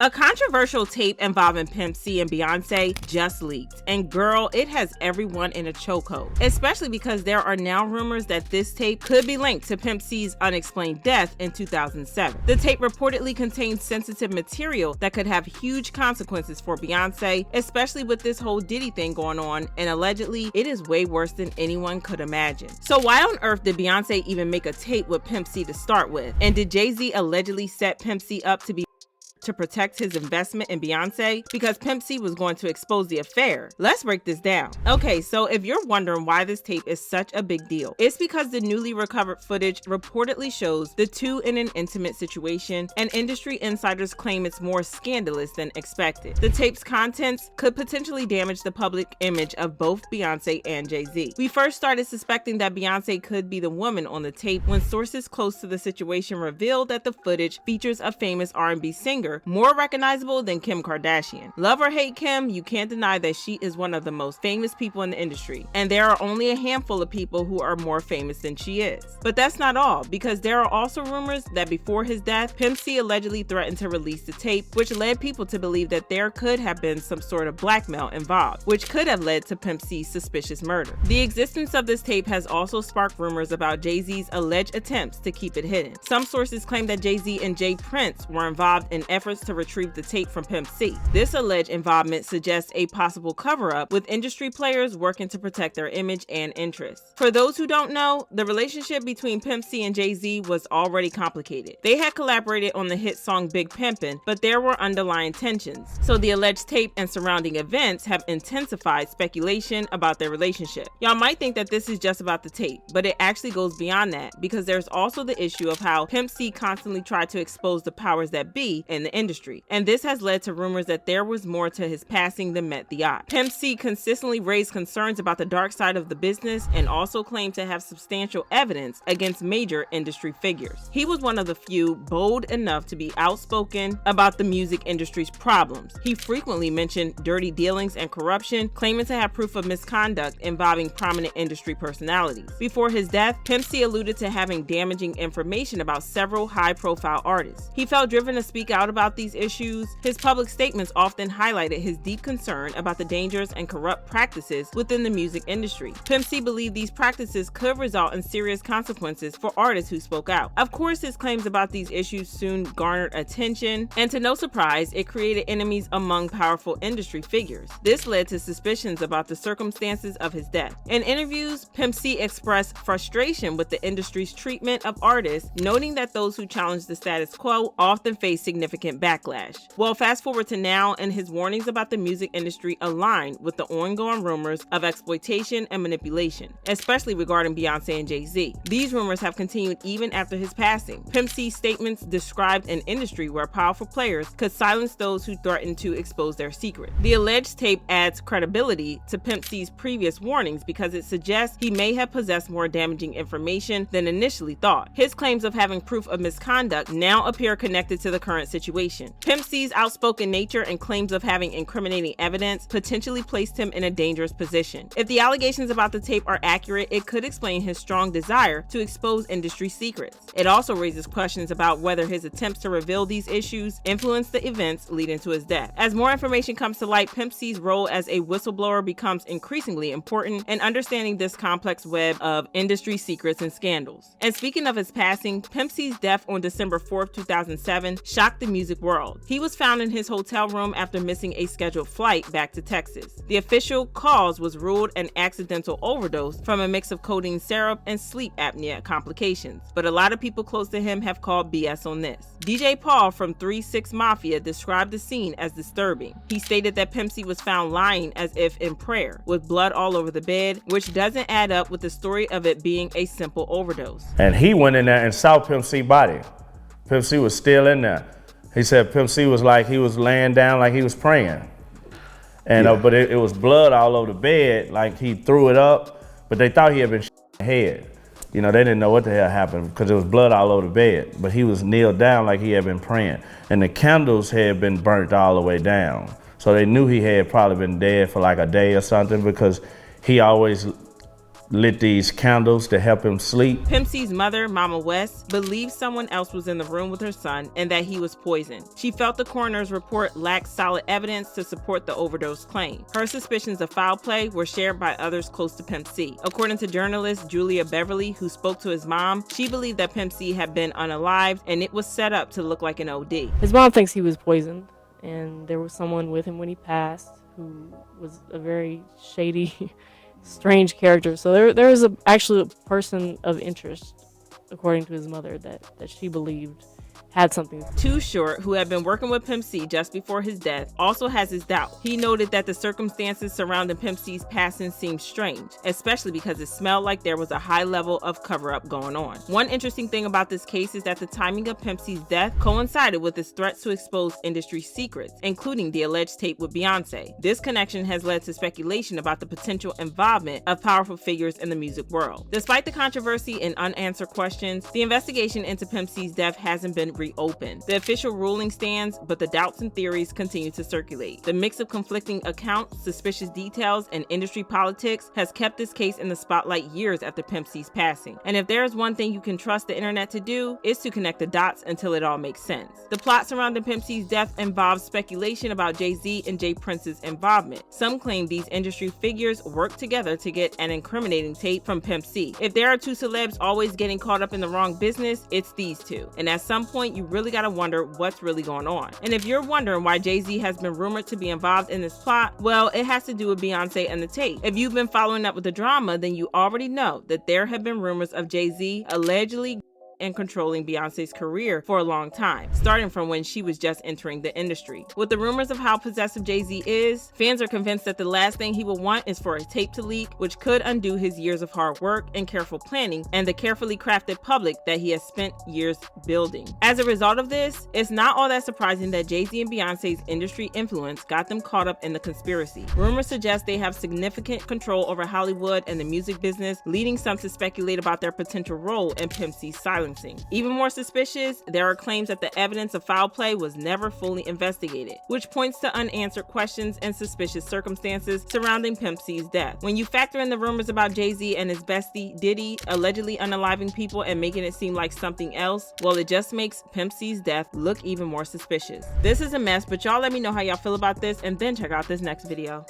A controversial tape involving Pimp C and Beyonce just leaked, and girl, it has everyone in a chokehold, especially because there are now rumors that this tape could be linked to Pimp C's unexplained death in 2007. The tape reportedly contains sensitive material that could have huge consequences for Beyonce, especially with this whole Diddy thing going on, and allegedly, it is way worse than anyone could imagine. So why on earth did Beyonce even make a tape with Pimp C to start with? And did Jay-Z allegedly set Pimp C up to protect his investment in Beyonce because Pimp C was going to expose the affair? Let's break this down. Okay, so if you're wondering why this tape is such a big deal, it's because the newly recovered footage reportedly shows the two in an intimate situation, and industry insiders claim it's more scandalous than expected. The tape's contents could potentially damage the public image of both Beyonce and Jay-Z. We first started suspecting that Beyonce could be the woman on the tape when sources close to the situation revealed that the footage features a famous R&B singer more recognizable than Kim Kardashian. Love or hate Kim, you can't deny that she is one of the most famous people in the industry, and there are only a handful of people who are more famous than she is. But that's not all, because there are also rumors that before his death, Pimp C allegedly threatened to release the tape, which led people to believe that there could have been some sort of blackmail involved, which could have led to Pimp C's suspicious murder. The existence of this tape has also sparked rumors about Jay-Z's alleged attempts to keep it hidden. Some sources claim that Jay-Z and Jay Prince were involved in efforts to retrieve the tape from Pimp C. This alleged involvement suggests a possible cover-up, with industry players working to protect their image and interests. For those who don't know, the relationship between Pimp C and Jay-Z was already complicated. They had collaborated on the hit song Big Pimpin', but there were underlying tensions. So the alleged tape and surrounding events have intensified speculation about their relationship. Y'all might think that this is just about the tape, but it actually goes beyond that, because there's also the issue of how Pimp C constantly tried to expose the powers that be in the industry, and this has led to rumors that there was more to his passing than met the eye. Pimp C consistently raised concerns about the dark side of the business and also claimed to have substantial evidence against major industry figures. He was one of the few bold enough to be outspoken about the music industry's problems. He frequently mentioned dirty dealings and corruption, claiming to have proof of misconduct involving prominent industry personalities. Before his death, Pimp C alluded to having damaging information about several high-profile artists. He felt driven to speak out about these issues. His public statements often highlighted his deep concern about the dangers and corrupt practices within the music industry. Pimp C believed these practices could result in serious consequences for artists who spoke out. Of course, his claims about these issues soon garnered attention, and to no surprise, it created enemies among powerful industry figures. This led to suspicions about the circumstances of his death. In interviews, Pimp C expressed frustration with the industry's treatment of artists, noting that those who challenge the status quo often face significant backlash. Well, fast forward to now, and his warnings about the music industry align with the ongoing rumors of exploitation and manipulation, especially regarding Beyonce and Jay-Z. These rumors have continued even after his passing. Pimp C's statements described an industry where powerful players could silence those who threaten to expose their secret. The alleged tape adds credibility to Pimp C's previous warnings because it suggests he may have possessed more damaging information than initially thought. His claims of having proof of misconduct now appear connected to the current situation. Pimp C's outspoken nature and claims of having incriminating evidence potentially placed him in a dangerous position. If the allegations about the tape are accurate, it could explain his strong desire to expose industry secrets. It also raises questions about whether his attempts to reveal these issues influenced the events leading to his death. As more information comes to light, Pimp C's role as a whistleblower becomes increasingly important in understanding this complex web of industry secrets and scandals. And speaking of his passing, Pimp C's death on December 4th, 2007 shocked the music world. He was found in his hotel room after missing a scheduled flight back to Texas. The official cause was ruled an accidental overdose from a mix of codeine syrup and sleep apnea complications, but a lot of people close to him have called BS on this. DJ Paul from 3 6 Mafia described the scene as disturbing. He stated that Pimp C was found lying as if in prayer, with blood all over the bed, which doesn't add up with the story of it being a simple overdose. And he went in there and saw Pimp C's body. Pimp C was still in there. He said Pimp C was like, he was laying down like he was praying. And but it was blood all over the bed, like he threw it up, but they thought he had been shot in the head. You know, they didn't know what the hell happened because there was blood all over the bed, but he was kneeled down like he had been praying. And the candles had been burnt all the way down. So they knew he had probably been dead for like a day or something, because he always lit these candles to help him sleep. Pimp C's mother, Mama West, believes someone else was in the room with her son and that he was poisoned. She felt the coroner's report lacked solid evidence to support the overdose claim. Her suspicions of foul play were shared by others close to Pimp C. According to journalist Julia Beverly, who spoke to his mom, she believed that Pimp C had been unalived and it was set up to look like an OD. His mom thinks he was poisoned, and there was someone with him when he passed who was a very shady, strange character. So there was actually a person of interest, according to his mother, that she believed had something. Too Short, who had been working with Pimp C just before his death, also has his doubt. He noted that the circumstances surrounding Pimp C's passing seemed strange, especially because it smelled like there was a high level of cover-up going on. One interesting thing about this case is that the timing of Pimp C's death coincided with his threats to expose industry secrets, including the alleged tape with Beyonce. This connection has led to speculation about the potential involvement of powerful figures in the music world. Despite the controversy and unanswered questions, the investigation into Pimp C's death hasn't been reopened. The official ruling stands, but the doubts and theories continue to circulate. The mix of conflicting accounts, suspicious details, and industry politics has kept this case in the spotlight years after Pimp C's passing. And if there is one thing you can trust the internet to do, it's to connect the dots until it all makes sense. The plot surrounding Pimp C's death involves speculation about Jay-Z and Jay Prince's involvement. Some claim these industry figures worked together to get an incriminating tape from Pimp C. If there are two celebs always getting caught up in the wrong business, it's these two. And at some point, you really gotta wonder what's really going on. And if you're wondering why Jay-Z has been rumored to be involved in this plot, well, it has to do with Beyonce and the tape. If you've been following up with the drama, then you already know that there have been rumors of Jay-Z allegedly and controlling Beyonce's career for a long time, starting from when she was just entering the industry. With the rumors of how possessive Jay-Z is, fans are convinced that the last thing he will want is for a tape to leak, which could undo his years of hard work and careful planning and the carefully crafted public that he has spent years building. As a result of this, it's not all that surprising that Jay-Z and Beyonce's industry influence got them caught up in the conspiracy. Rumors suggest they have significant control over Hollywood and the music business, leading some to speculate about their potential role in Pimp C's silencing. Even more suspicious, there are claims that the evidence of foul play was never fully investigated, which points to unanswered questions and suspicious circumstances surrounding Pimp C's death. When you factor in the rumors about Jay-Z and his bestie Diddy allegedly unaliving people and making it seem like something else, well, it just makes Pimp C's death look even more suspicious. This is a mess, but y'all let me know how y'all feel about this and then check out this next video.